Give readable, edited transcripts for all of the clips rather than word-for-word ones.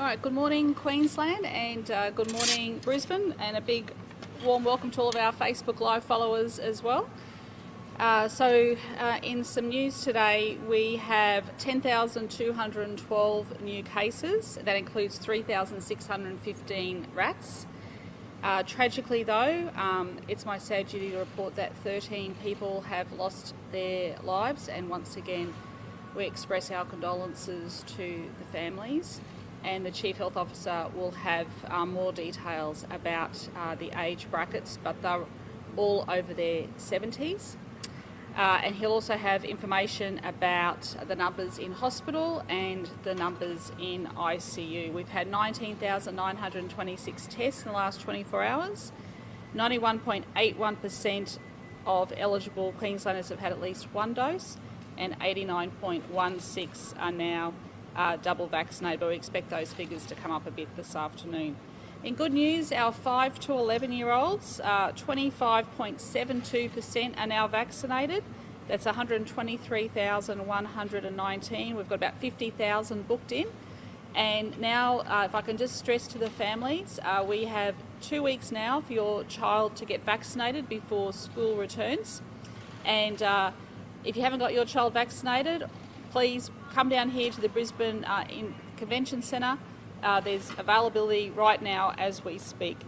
All right, good morning Queensland and good morning Brisbane, and a big warm welcome to all of our Facebook Live followers as well. In some news today, we have 10,212 new cases. That includes 3,615 rats. Tragically though, it's my sad duty to report that 13 people have lost their lives, and once again we express our condolences to the families, and the Chief Health Officer will have more details about the age brackets, but they're all over their 70s. And he'll also have information about the numbers in hospital and the numbers in ICU. We've had 19,926 tests in the last 24 hours. 91.81% of eligible Queenslanders have had at least one dose, and 89.16% are now double vaccinated, but we expect those figures to come up a bit this afternoon. In good news, our 5 to 11-year-olds, 25.72% are now vaccinated. That's 123,119. We've got about 50,000 booked in. And now, if I can just stress to the families, we have 2 weeks now for your child to get vaccinated before school returns. And if you haven't got your child vaccinated, please come down here to the Brisbane Convention Centre. There's availability right now as we speak.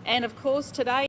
And of course today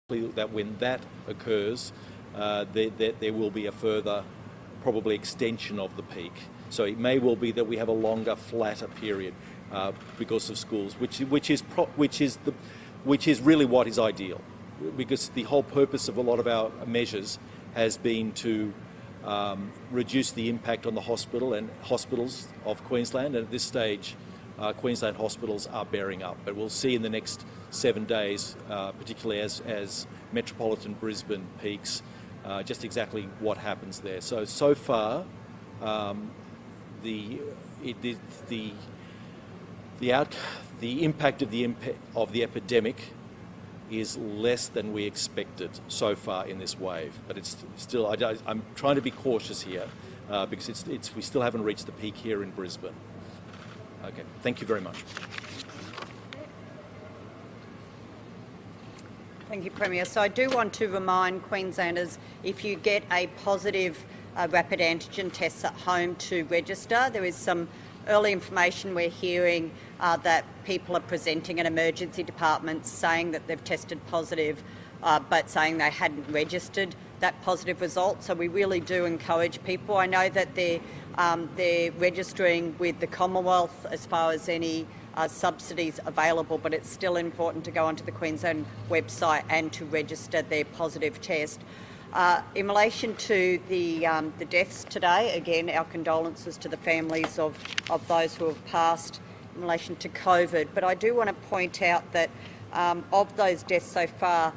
that when that occurs, there will be a further probably extension of the peak. So it may well be that we have a longer, flatter period because of schools, which is really what is ideal, because the whole purpose of a lot of our measures has been to reduce the impact on the hospital and hospitals of Queensland, and at this stage Queensland hospitals are bearing up. But we'll see in the next 7 days, particularly as metropolitan Brisbane peaks, just exactly what happens there. So far, the impact of the epidemic is less than we expected so far in this wave. But it's still, I'm trying to be cautious here because we still haven't reached the peak here in Brisbane. Okay, thank you very much. Thank you, Premier. So I do want to remind Queenslanders, if you get a positive rapid antigen test at home, to register. There is some early information we're hearing that people are presenting in emergency departments saying that they've tested positive, but saying they hadn't registered that positive result. So we really do encourage people. I know that they're registering with the Commonwealth as far as any subsidies available, but it's still important to go onto the Queensland website and to register their positive test. In relation to the deaths today, again, our condolences to the families of those who have passed in relation to COVID. But I do want to point out that of those deaths so far,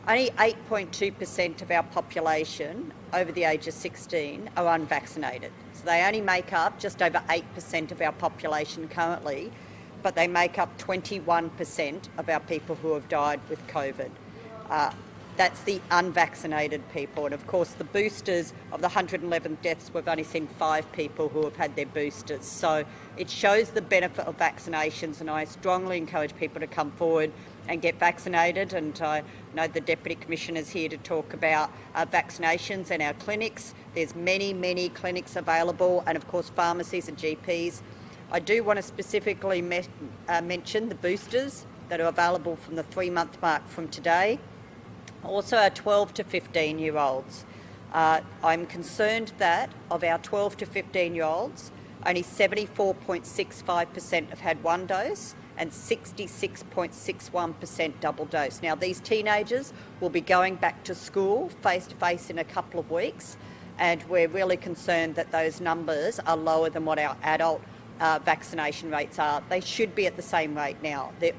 only 8.2% of our population over the age of 16 are unvaccinated. So they only make up just over 8% of our population currently, but they make up 21% of our people who have died with COVID. That's the unvaccinated people. And of course, the boosters, of the 111 deaths, we've only seen 5 people who have had their boosters. So it shows the benefit of vaccinations, and I strongly encourage people to come forward and get vaccinated. And I know the Deputy Commissioner is here to talk about vaccinations and our clinics. There's many, many clinics available, and of course pharmacies and GPs. I do want to specifically mention the boosters that are available from the 3-month mark from today. Also our 12 to 15-year-olds. I'm concerned that of our 12 to 15-year-olds, only 74.65% have had 1 dose and 66.61% double dose. Now, these teenagers will be going back to school face-to-face in a couple of weeks, and we're really concerned that those numbers are lower than what our adult vaccination rates are. They should be at the same rate now. The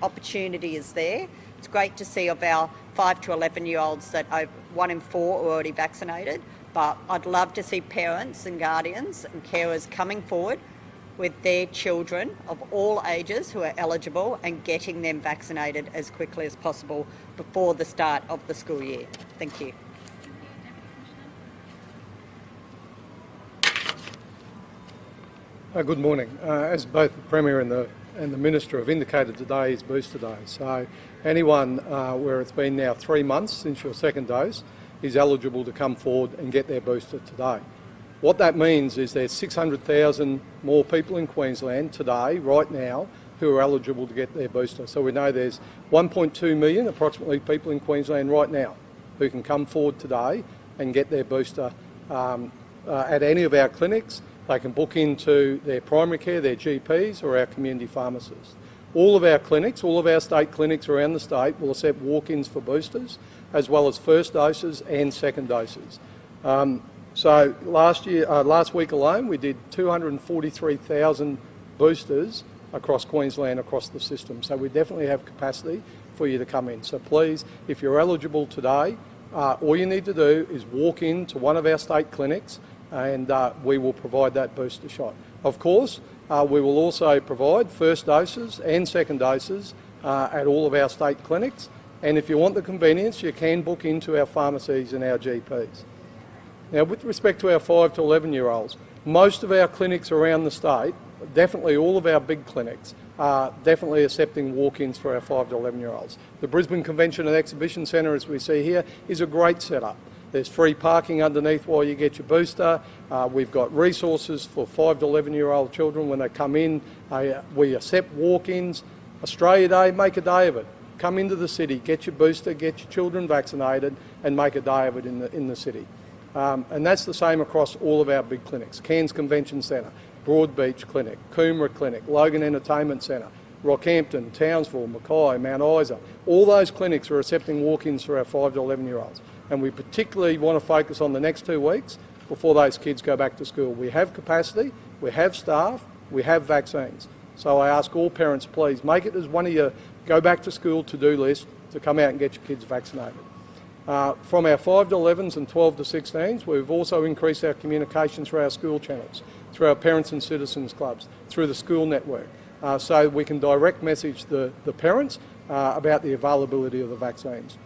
opportunity is there. It's great to see of our 5 to 11-year-olds that 1 in 4 are already vaccinated, but I'd love to see parents and guardians and carers coming forward with their children of all ages who are eligible and getting them vaccinated as quickly as possible before the start of the school year. Thank you. Good morning. As both the Premier and the Minister have indicated, today is booster day. So anyone where it's been now 3 months since your second dose is eligible to come forward and get their booster today. What that means is there's 600,000 more people in Queensland today, right now, who are eligible to get their booster. So we know there's 1.2 million approximately people in Queensland right now who can come forward today and get their booster at any of our clinics. They can book into their primary care, their GPs or our community pharmacists. All of our clinics, all of our state clinics around the state will accept walk-ins for boosters, as well as first doses and second doses. So last week alone, we did 243,000 boosters across Queensland, across the system. So we definitely have capacity for you to come in. So please, if you're eligible today, all you need to do is walk into one of our state clinics and we will provide that booster shot. Of course, we will also provide first doses and second doses at all of our state clinics. And if you want the convenience, you can book into our pharmacies and our GPs. Now, with respect to our 5 to 11-year-olds, most of our clinics around the state, definitely all of our big clinics, are definitely accepting walk-ins for our 5 to 11-year-olds. The Brisbane Convention and Exhibition Centre, as we see here, is a great setup. There's free parking underneath while you get your booster. We've got resources for 5 to 11-year-old children when they come in. We accept walk-ins. Australia Day, make a day of it. come into the city, get your booster, get your children vaccinated, and make a day of it in the city. And that's the same across all of our big clinics. Cairns Convention Centre, Broadbeach Clinic, Coomera Clinic, Logan Entertainment Centre, Rockhampton, Townsville, Mackay, Mount Isa. All those clinics are accepting walk-ins for our 5 to 11-year-olds. And we particularly want to focus on the next 2 weeks before those kids go back to school. We have capacity, we have staff, we have vaccines. So I ask all parents, please, make it as one of your go back to school to-do list to come out and get your kids vaccinated. From our 5 to 11s and 12 to 16s, we've also increased our communication through our school channels, through our parents and citizens clubs, through the school network, so we can direct message the parents about the availability of the vaccines.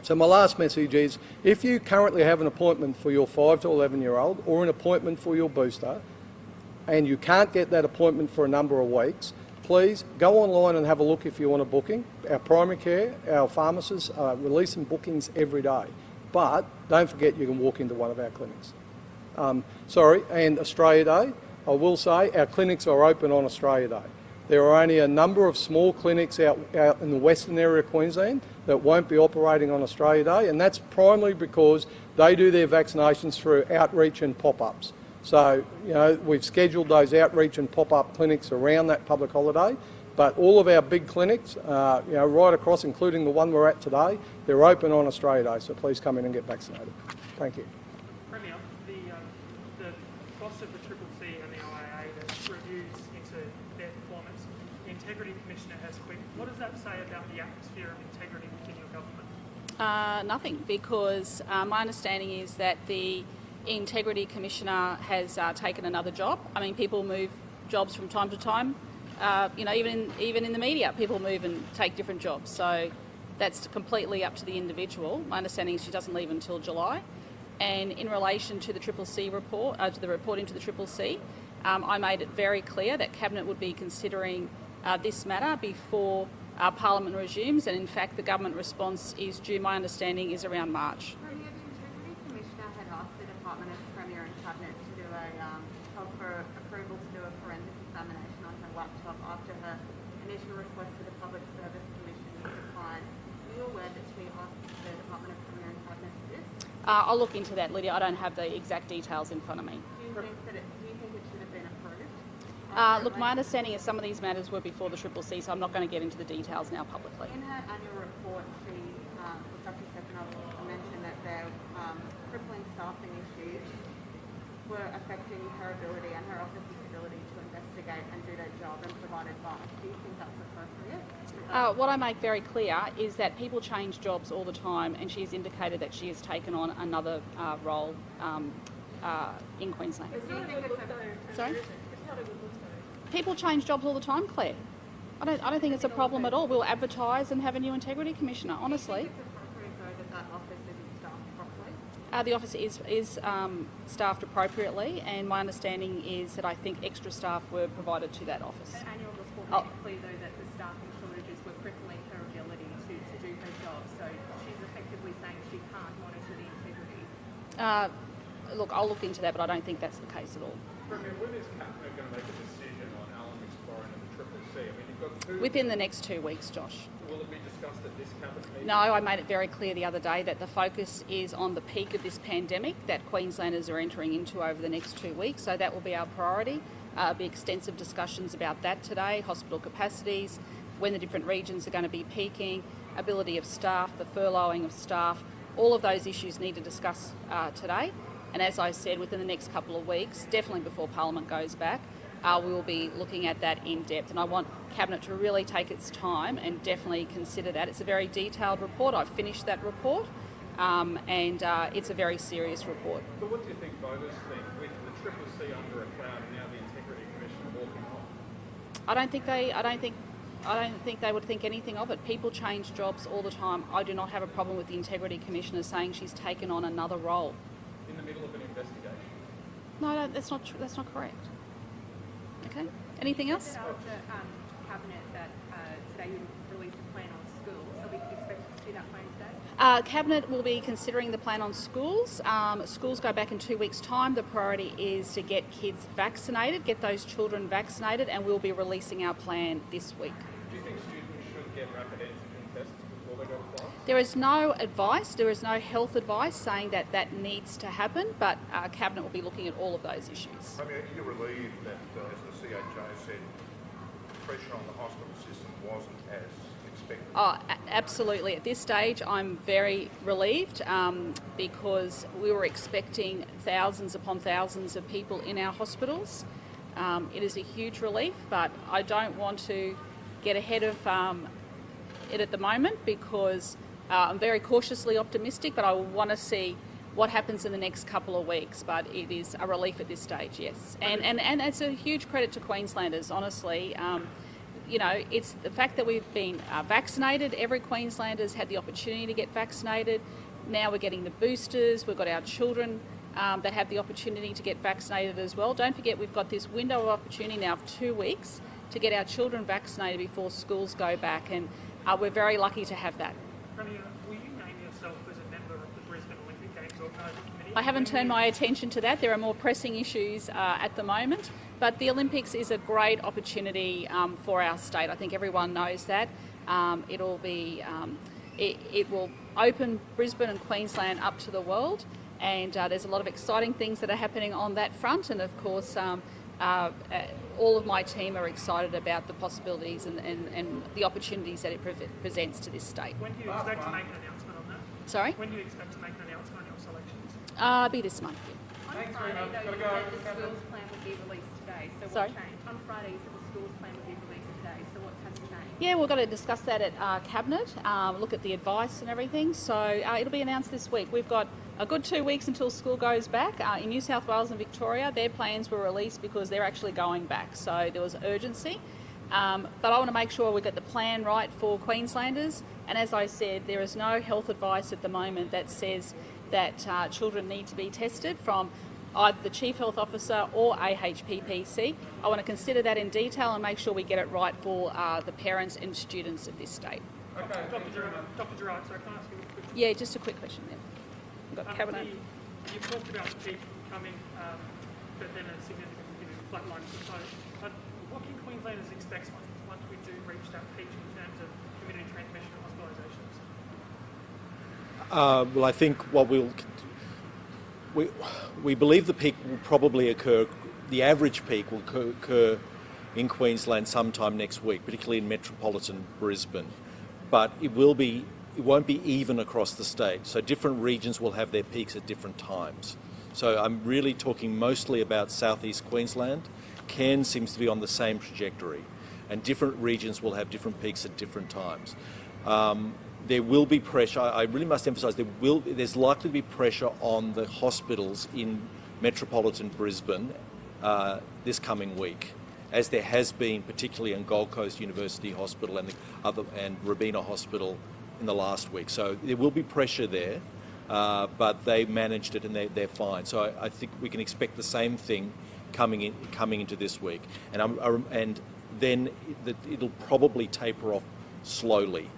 So my last message is, if you currently have an appointment for your 5 to 11-year-old or an appointment for your booster, and you can't get that appointment for a number of weeks, please go online and have a look if you want a booking. Our primary care, our pharmacists are releasing bookings every day. But don't forget you can walk into one of our clinics. And Australia Day, I will say our clinics are open on Australia Day. There are only a number of small clinics out in the western area of Queensland that won't be operating on Australia Day, and that's primarily because they do their vaccinations through outreach and pop-ups. So, we've scheduled those outreach and pop-up clinics around that public holiday, but all of our big clinics, right across, including the one we're at today, they're open on Australia Day, so please come in and get vaccinated. Thank you. Premier, the boss of the CCC and the IAA that reviews into their performance, the Integrity Commissioner has quit. What does that say about the atmosphere of integrity within your government? Nothing, because my understanding is that the Integrity Commissioner has taken another job. I mean, people move jobs from time to time. Even in the media, people move and take different jobs. So that's completely up to the individual. My understanding is she doesn't leave until July. And in relation to the CCC report, to the report into the CCC, I made it very clear that Cabinet would be considering this matter before Parliament resumes. And in fact, the government response is due, my understanding, is around March. Department of Premier and Cabinet to do called for approval to do a forensic examination on her laptop after her initial request to the Public Service Commission was declined. Are you aware that she asked the Department of Premier and Cabinet to do this? I'll look into that, Lydia. I don't have the exact details in front of me. Do you think it should have been approved? Look, my understanding is some of these matters were before the CCC, so I'm not going to get into the details now publicly. In her annual report, Dr. Stephanov mentioned that there crippling staffing issues were affecting her ability and her office's ability to investigate and do their job and provide advice. Do you think that's appropriate? What I make very clear is that people change jobs all the time, and she has indicated that she has taken on another role in Queensland. Sorry? People change jobs all the time, Claire. I don't think it's a problem at all. We'll advertise and have a new Integrity Commissioner, honestly. The office is staffed appropriately, and my understanding is that I think extra staff were provided to that office. The annual report made it clear, though, that the staffing shortages were crippling her ability to do her job, so she's effectively saying she can't monitor the integrity. Look, I'll look into that, but I don't think that's the case at all. Premier, when is Cabinet going to make a decision on Alan McSporran and the CCC? I mean, you've got two... Within the next 2 weeks, Josh. Will it be discussed at this Cabinet meeting? No, I made it very clear the other day that the focus is on the peak of this pandemic that Queenslanders are entering into over the next 2 weeks, so that will be our priority. There'll be extensive discussions about that today, hospital capacities, when the different regions are going to be peaking, ability of staff, the furloughing of staff. All of those issues need to discuss today. And as I said, within the next couple of weeks, definitely before Parliament goes back, we will be looking at that in depth. And I want Cabinet to really take its time and definitely consider that. It's a very detailed report. I've finished that report, and it's a very serious report. But what do you think voters think with the CCC under a cloud and now the Integrity Commissioner walking on? I don't think they would think anything of it. People change jobs all the time. I do not have a problem with the Integrity Commissioner saying she's taken on another role. In the middle of an investigation? No, that's not true. That's not correct. Okay. Anything else? After Cabinet that today you released a plan on schools, so we can expect to see that plan today? Cabinet will be considering the plan on schools. Schools go back in 2 weeks' time. The priority is to get kids vaccinated, get those children vaccinated, and we'll be releasing our plan this week. Do you think students should get rapid antigen tests before they go to class? There is no advice, there is no health advice saying that that needs to happen, but Cabinet will be looking at all of those issues. I mean, are you relieved that, as the CHO said, pressure on the hospital system wasn't as expected? Oh, absolutely. At this stage, I'm very relieved because we were expecting thousands upon thousands of people in our hospitals. It is a huge relief, but I don't want to get ahead of it at the moment because I'm very cautiously optimistic, but I want to see what happens in the next couple of weeks. But it is a relief at this stage, yes. And it's a huge credit to Queenslanders, honestly. You know, it's the fact that we've been vaccinated. Every Queenslander's had the opportunity to get vaccinated. Now we're getting the boosters. We've got our children that have the opportunity to get vaccinated as well. Don't forget, we've got this window of opportunity now of 2 weeks to get our children vaccinated before schools go back, and we're very lucky to have that. Premier, will you name yourself as a member of the Brisbane Olympic Games Organising Committee? I haven't turned my attention to that. There are more pressing issues at the moment, but the Olympics is a great opportunity for our state. I think everyone knows that. It'll be, it will open Brisbane and Queensland up to the world, and there's a lot of exciting things that are happening on that front, and of course all of my team are excited about the possibilities and the opportunities that it presents to this state. When do you expect to make an announcement on that? Sorry? When do you expect to make an announcement on your selections? Be this month. On Friday, though, you said the schools plan would be released today, so Sorry? what changed? On Friday, you said the schools plan would be released today, so what has changed? Yeah, we're going to discuss that at Cabinet, look at the advice and everything. So it'll be announced this week. We've got a good 2 weeks until school goes back. In New South Wales and Victoria, their plans were released because they're actually going back. So there was urgency. But I want to make sure we get the plan right for Queenslanders. And as I said, there is no health advice at the moment that says that children need to be tested from either the Chief Health Officer or AHPPC. I want to consider that in detail and make sure we get it right for the parents and students of this state. Okay, Dr. Gerard, sorry, can I ask you a quick question? Yeah, just a quick question there. We've got Cabinet. You've talked about the peak coming, but then a significant flatline subside. But what can Queenslanders expect once we do reach that peak in terms of community transmission and hospitalisations? Well, I think what we believe the peak will probably occur, the average peak will occur in Queensland sometime next week, particularly in metropolitan Brisbane. But it won't be even across the state. So different regions will have their peaks at different times. So I'm really talking mostly about southeast Queensland. Cairns seems to be on the same trajectory, and different regions will have different peaks at different times. There will be pressure. I really must emphasise there's likely to be pressure on the hospitals in metropolitan Brisbane this coming week, as there has been, particularly in Gold Coast University Hospital and Robina Hospital in the last week. So there will be pressure there, but they managed it and they're fine. So I think we can expect the same thing coming into this week, and then it'll probably taper off slowly.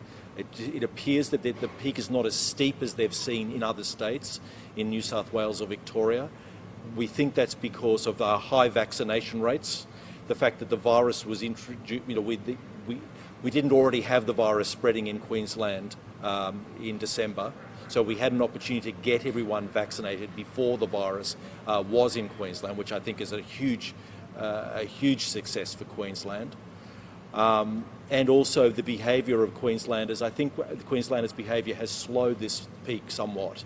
It appears that the peak is not as steep as they've seen in other states, in New South Wales or Victoria. We think that's because of our high vaccination rates, the fact that the virus was introduced. We didn't already have the virus spreading in Queensland in December, so we had an opportunity to get everyone vaccinated before the virus was in Queensland, which I think is a huge success for Queensland. And also the behaviour of Queenslanders. I think the Queenslanders' behaviour has slowed this peak somewhat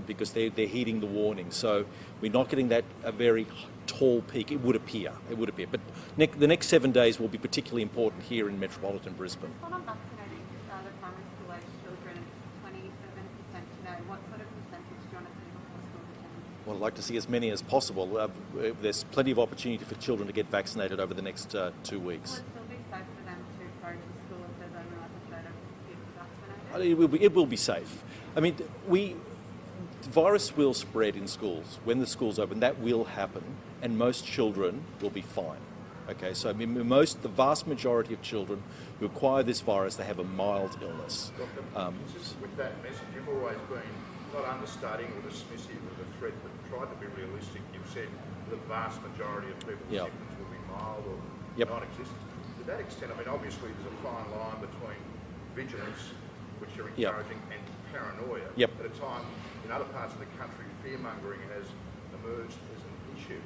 because they're heeding the warning. So we're not getting a very tall peak. It would appear. But the next 7 days will be particularly important here in metropolitan Brisbane. What on vaccinating the primary school age children, 27% today, what sort of percentage do you want to see before school returns? Well, I'd like to see as many as possible. There's plenty of opportunity for children to get vaccinated over the next 2 weeks. Will it still be safe for them to go to school if there's only like a third of kids vaccinated? It will be safe. I mean, the virus will spread in schools. When the schools open, that will happen, and most children will be fine. Okay, so I mean, the vast majority of children who acquire this virus, they have a mild illness. Just with that message, you've always been not understudying or dismissive of the threat, but tried to be realistic. You've said the vast majority of people's symptoms will be mild or non-existent. To that extent, I mean, obviously there's a fine line between vigilance, which you're Yep. encouraging, and paranoia. Yep. At a time in other parts of the country, fear-mongering has emerged as an issue.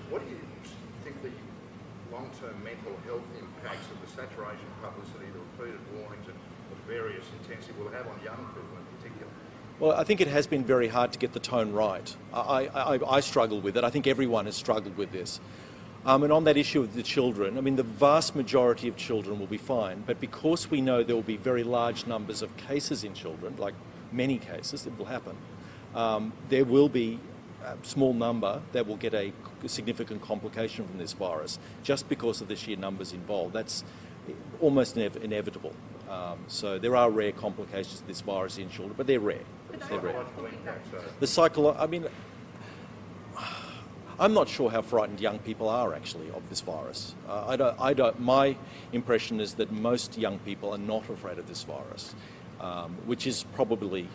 What do you think the long-term mental health impacts of the saturation publicity, the repeated warnings and the various intensity will have on young people in particular? Well, I think it has been very hard to get the tone right. I struggle with it. I think everyone has struggled with this. And on that issue of the children, I mean, the vast majority of children will be fine, but because we know there will be very large numbers of cases in children, like many cases, it will happen, there will be a small number that will get a significant complication from this virus, just because of the sheer numbers involved. That's almost inevitable. So there are rare complications of this virus in children, but they're rare. They're rare. I mean, I'm not sure how frightened young people are actually of this virus. My impression is that most young people are not afraid of this virus, which is probably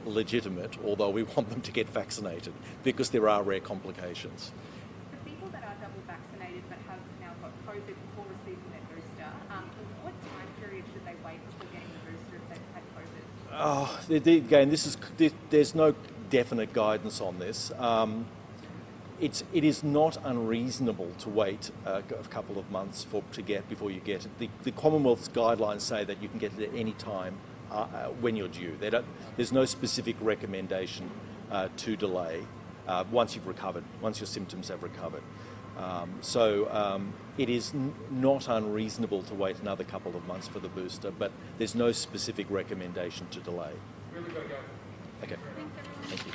legitimate, although we want them to get vaccinated because there are rare complications. For people that are double vaccinated but have now got COVID before receiving their booster, what time period should they wait before getting the booster if they've had COVID? Again, there's no definite guidance on this. It is not unreasonable to wait a couple of months before you get it. The Commonwealth's guidelines say that you can get it at any time when you're due. There's no specific recommendation to delay once you've recovered, once your symptoms have recovered. It is not unreasonable to wait another couple of months for the booster, but there's no specific recommendation to delay. Really got to go. Okay. Thank you.